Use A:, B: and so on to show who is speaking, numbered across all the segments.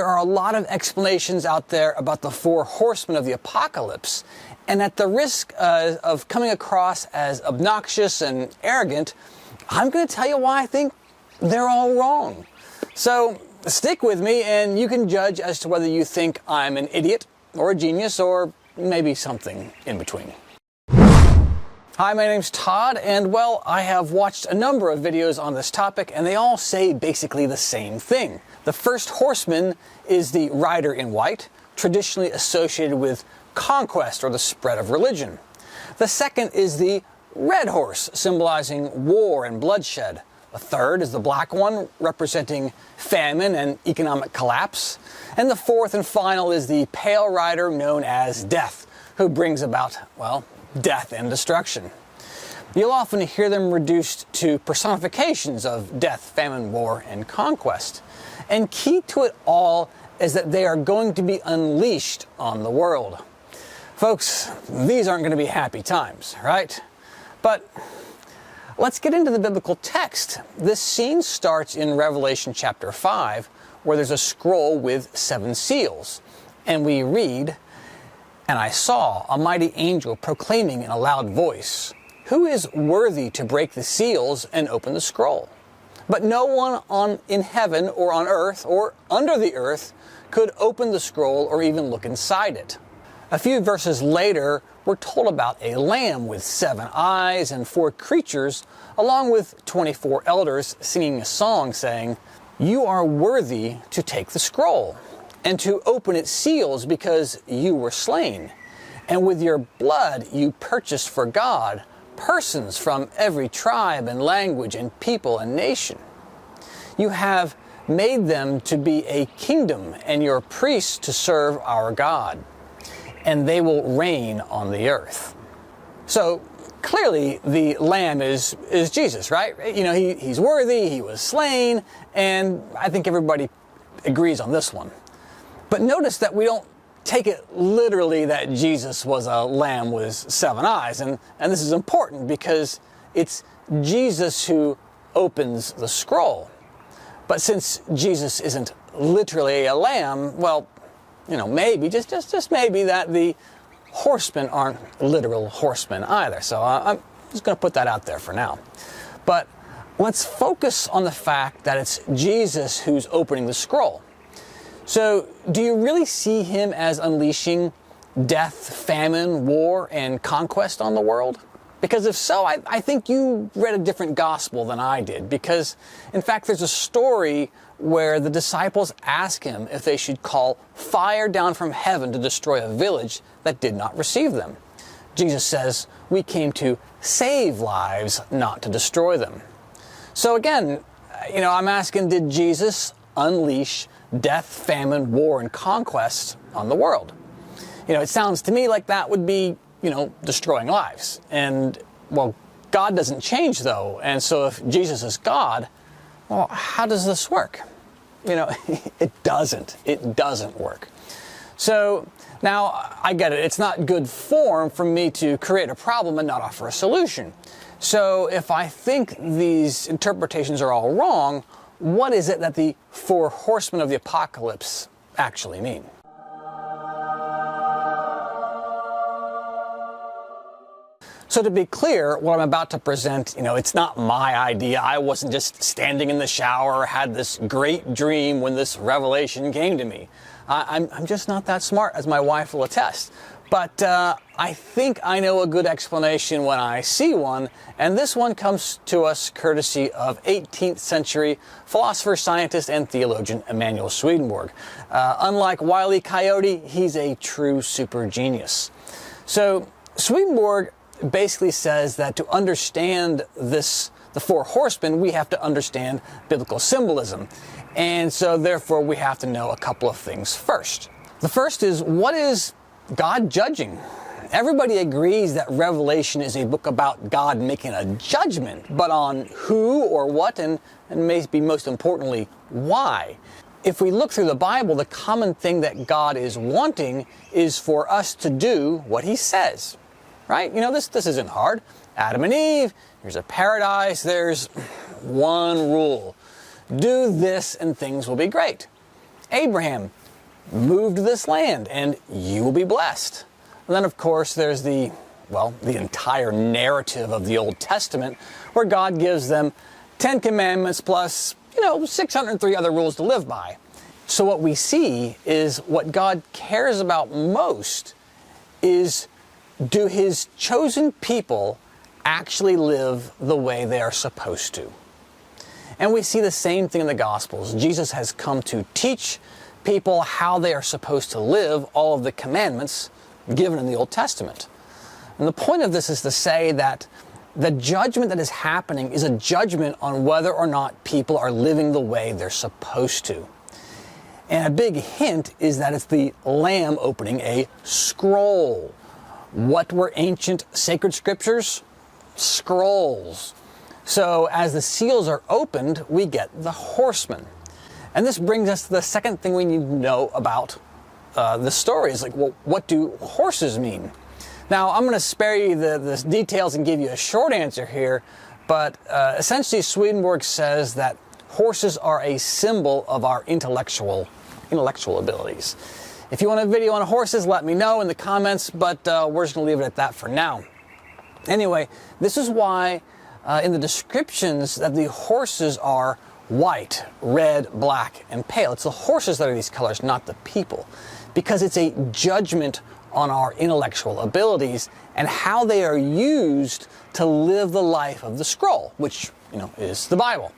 A: There are a lot of explanations out there about the four horsemen of the apocalypse, and at the risk of coming across as obnoxious and arrogant, I'm going to tell you why I think they're all wrong. So stick with me and you can judge as to whether you think I'm an idiot or a genius or maybe something in between. Hi, my name's Todd, and well, I have watched a number of videos on this topic, and they all say basically the same thing. The first horseman is the rider in white, traditionally associated with conquest or the spread of religion. The second is the red horse, symbolizing war and bloodshed. The third is the black one, representing famine and economic collapse. And the fourth and final is the pale rider known as death, who brings about, well, death and destruction. You'll often hear them reduced to personifications of death, famine, war, and conquest. And key to it all is that they are going to be unleashed on the world. Folks, these aren't going to be happy times, right? But let's get into the biblical text. This scene starts in Revelation chapter 5, where there's a scroll with 7 seals. And we read, "And I saw a mighty angel proclaiming in a loud voice, 'Who is worthy to break the seals and open the scroll?' But no one in heaven or on earth or under the earth could open the scroll or even look inside it." A few verses later, we're told about a lamb with 7 eyes and 4 creatures, along with 24 elders singing a song saying, "You are worthy to take the scroll and to open its seals because you were slain. And with your blood you purchased for God persons from every tribe and language and people and nation. You have made them to be a kingdom and your priests to serve our God, and they will reign on the earth." So clearly the lamb is Jesus, right? You know, he's worthy, he was slain, and I think everybody agrees on this one. But notice that we don't take it literally that Jesus was a lamb with 7 eyes. And this is important because it's Jesus who opens the scroll. But since Jesus isn't literally a lamb, well, you know, maybe, just maybe that the horsemen aren't literal horsemen either. So I'm just going to put that out there for now. But let's focus on the fact that it's Jesus who's opening the scroll. So, do you really see him as unleashing death, famine, war, and conquest on the world? Because if so, I think you read a different gospel than I did. Because, in fact, there's a story where the disciples ask him if they should call fire down from heaven to destroy a village that did not receive them. Jesus says, "We came to save lives, not to destroy them." So again, you know, I'm asking, did Jesus unleash death, famine, war, and conquest on the world? You know, it sounds to me like that would be, you know, destroying lives. And, well, God doesn't change, though. And so if Jesus is God, well, how does this work? You know, it doesn't. It doesn't work. So now I get it. It's not good form for me to create a problem and not offer a solution. So if I think these interpretations are all wrong, what is it that the 4 horsemen of the apocalypse actually mean? So to be clear, what I'm about to present, you know, it's not my idea. I wasn't just standing in the shower, had this great dream when this revelation came to me. I'm just not that smart, as my wife will attest. But I think I know a good explanation when I see one, and this one comes to us courtesy of 18th century philosopher, scientist, and theologian Emanuel Swedenborg. Unlike Wile E. Coyote, he's a true super genius. So Swedenborg basically says that to understand the 4 horsemen, we have to understand biblical symbolism. And so therefore we have to know a couple of things first. The first is, what is God judging? Everybody agrees that Revelation is a book about God making a judgment, but on who or what, and maybe most importantly, why? If we look through the Bible, the common thing that God is wanting is for us to do what he says, right? You know, this isn't hard. Adam and Eve, here's a paradise, there's one rule. Do this and things will be great. Abraham, move to this land and you will be blessed. And then, of course, there's the entire narrative of the Old Testament where God gives them 10 commandments plus, 603 other rules to live by. So what we see is what God cares about most is, do his chosen people actually live the way they are supposed to? And we see the same thing in the Gospels. Jesus has come to teach people how they are supposed to live all of the commandments given in the Old Testament. And the point of this is to say that the judgment that is happening is a judgment on whether or not people are living the way they're supposed to. And a big hint is that it's the Lamb opening a scroll. What were ancient sacred scriptures? Scrolls. So as the seals are opened, we get the horsemen. And this brings us to the second thing we need to know about the story. Is what do horses mean? Now, I'm going to spare you the details and give you a short answer here, but essentially Swedenborg says that horses are a symbol of our intellectual abilities. If you want a video on horses, let me know in the comments, but we're just going to leave it at that for now. Anyway, this is why in the descriptions that the horses are white, red, black, and pale. It's the horses that are these colors, not the people, because it's a judgment on our intellectual abilities and how they are used to live the life of the scroll, which, is the Bible.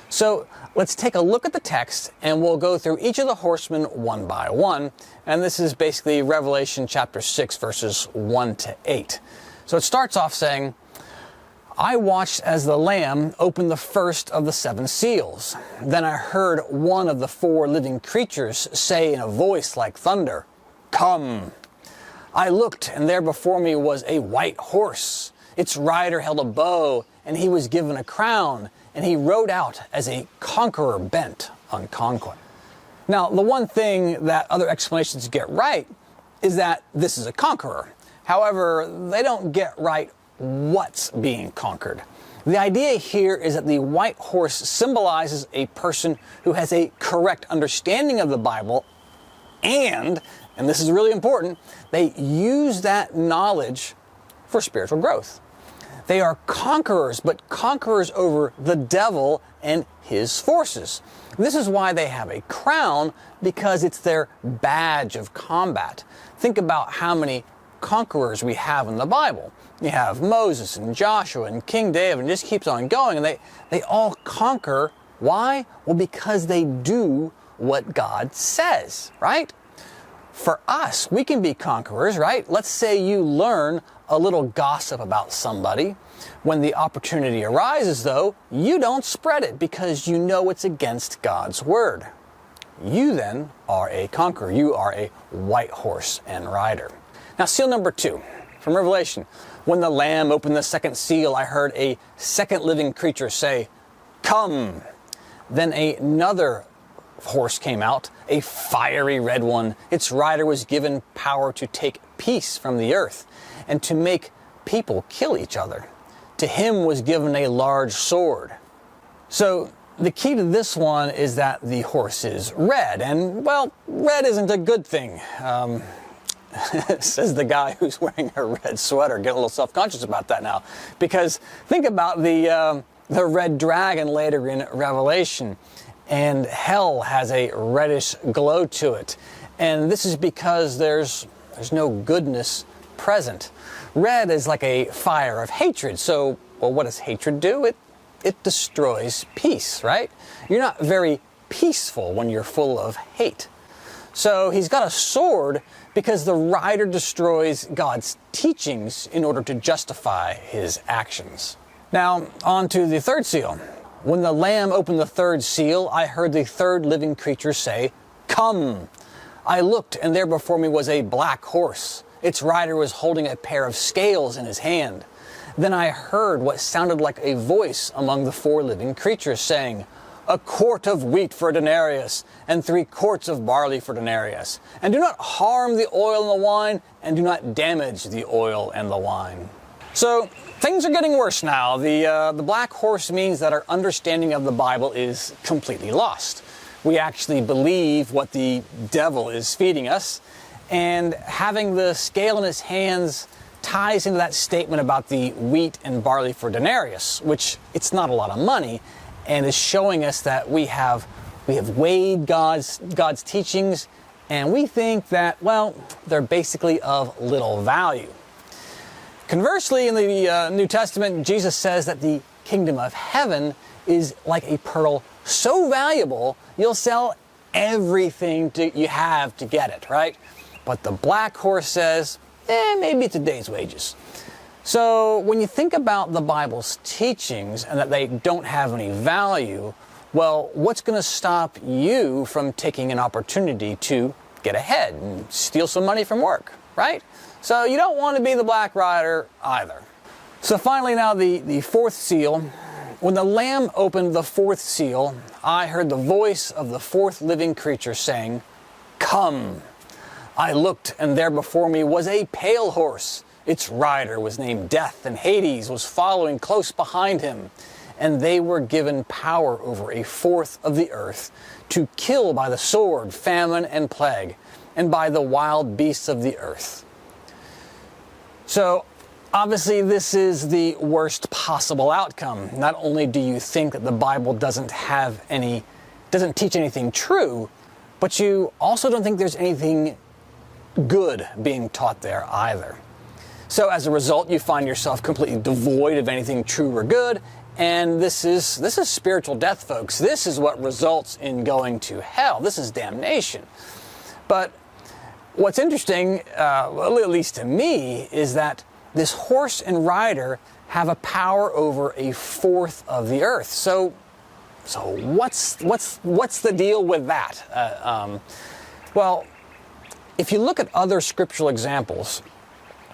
A: So let's take a look at the text and we'll go through each of the horsemen one by one. And this is basically Revelation chapter 6, verses 1 to 8. So it starts off saying, I watched as the Lamb opened the first of the 7 seals. Then I heard one of the 4 living creatures say in a voice like thunder, "Come." I looked, and there before me was a white horse. Its rider held a bow, and he was given a crown, and he rode out as a conqueror bent on conquest. Now, the one thing that other explanations get right is that this is a conqueror. However, they don't get right what's being conquered. The idea here is that the white horse symbolizes a person who has a correct understanding of the Bible, and this is really important, they use that knowledge for spiritual growth. They are conquerors, but conquerors over the devil and his forces. This is why they have a crown, because it's their badge of combat. Think about how many conquerors we have in the Bible. You have Moses and Joshua and King David, and it just keeps on going, and they all conquer. Why? Well, because they do what God says, right? For us, we can be conquerors, right? Let's say you learn a little gossip about somebody. When the opportunity arises, though, you don't spread it because you know it's against God's word. You then are a conqueror. You are a white horse and rider. Now, seal number 2 from Revelation. When the Lamb opened the second seal, I heard a second living creature say, "Come." Then another horse came out, a fiery red one. Its rider was given power to take peace from the earth and to make people kill each other. To him was given a large sword. So the key to this one is that the horse is red, and well, red isn't a good thing. Says the guy who's wearing a red sweater. Get a little self-conscious about that now, because think about the red dragon later in Revelation, and hell has a reddish glow to it, and this is because there's no goodness present. Red is like a fire of hatred. So, well, what does hatred do? It destroys peace, right? You're not very peaceful when you're full of hate. So he's got a sword because the rider destroys God's teachings in order to justify his actions. Now, on to the third seal. When the Lamb opened the third seal, I heard the third living creature say, "Come." I looked, and there before me was a black horse. Its rider was holding a pair of scales in his hand. Then I heard what sounded like a voice among the 4 living creatures saying, "A quart of wheat for a denarius, and 3 quarts of barley for a denarius. And do not harm the oil and the wine, and do not damage the oil and the wine." So things are getting worse now. The black horse means that our understanding of the Bible is completely lost. we actually believe what the devil is feeding us. And having the scale in his hands ties into that statement about the wheat and barley for denarius, which it's not a lot of money, and is showing us that we have weighed God's teachings, and we think that, well, they're basically of little value. Conversely, in the New Testament, Jesus says that the kingdom of heaven is like a pearl so valuable, you'll sell everything you have to get it, right? But the black horse says, maybe it's a day's wages. So when you think about the Bible's teachings and that they don't have any value, well, what's going to stop you from taking an opportunity to get ahead and steal some money from work, right? So you don't want to be the black rider either. So finally now the fourth seal. When the Lamb opened the fourth seal, I heard the voice of the fourth living creature saying, "Come." I looked, and there before me was a pale horse. Its rider was named Death, and Hades was following close behind him. And they were given power over a fourth of the earth, to kill by the sword, famine, and plague, and by the wild beasts of the earth. So, obviously, this is the worst possible outcome. Not only do you think that the Bible doesn't teach anything true, but you also don't think there's anything good being taught there either. So as a result, you find yourself completely devoid of anything true or good, and this is spiritual death, folks. This is what results in going to hell. This is damnation. But what's interesting, well, at least to me, is that this horse and rider have a power over a fourth of the earth. So what's the deal with that? Well, if you look at other scriptural examples,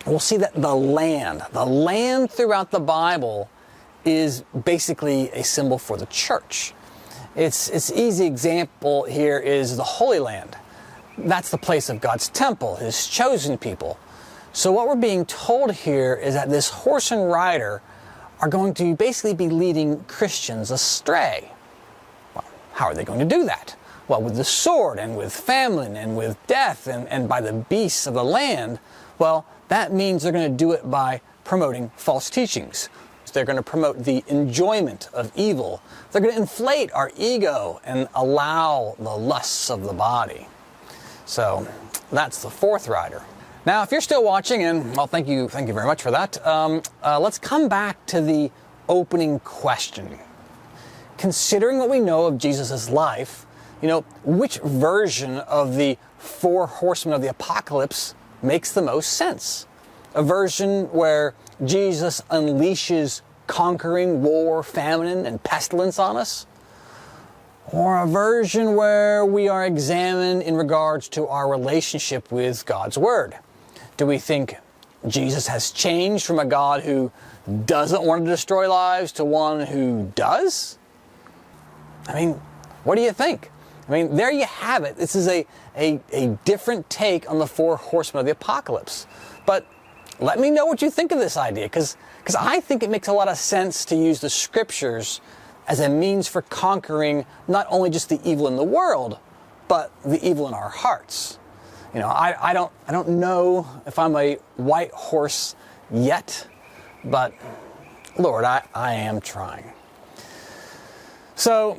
A: we'll see that the land throughout the Bible is basically a symbol for the church. Its easy example here is the Holy Land. That's the place of God's temple, His chosen people. So what we're being told here is that this horse and rider are going to basically be leading Christians astray. Well, how are they going to do that? Well, with the sword and with famine and with death and by the beasts of the land. Well, that means they're going to do it by promoting false teachings. They're going to promote the enjoyment of evil. They're going to inflate our ego and allow the lusts of the body. So that's the fourth rider. Now, if you're still watching, and well, thank you very much for that, let's come back to the opening question. Considering what we know of Jesus' life, which version of the Four Horsemen of the Apocalypse makes the most sense? A version where Jesus unleashes conquering war, famine, and pestilence on us? Or a version where we are examined in regards to our relationship with God's Word? Do we think Jesus has changed from a God who doesn't want to destroy lives to one who does? I mean, what do you think? I mean, there you have it. This is a different take on the Four Horsemen of the Apocalypse. But let me know what you think of this idea, because I think it makes a lot of sense to use the scriptures as a means for conquering not only just the evil in the world, but the evil in our hearts. I don't know if I'm a white horse yet, but Lord, I am trying. So,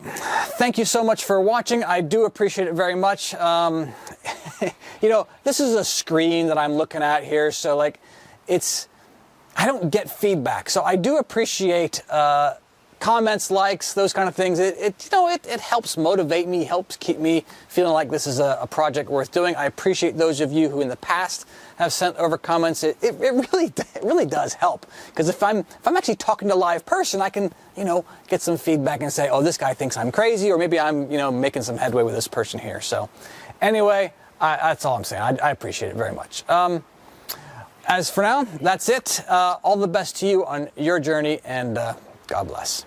A: thank you so much for watching. I do appreciate it very much. This is a screen that I'm looking at here, so I don't get feedback. So I do appreciate comments, likes, those kind of things. It helps motivate me, helps keep me feeling like this is a project worth doing. I appreciate those of you who in the past have sent over comments. It really does help, because if I'm actually talking to a live person, I can get some feedback and say, oh, this guy thinks I'm crazy, or maybe I'm making some headway with this person here. So anyway, that's all I'm saying. I appreciate it very much. As for now, that's it. All the best to you on your journey, and God bless.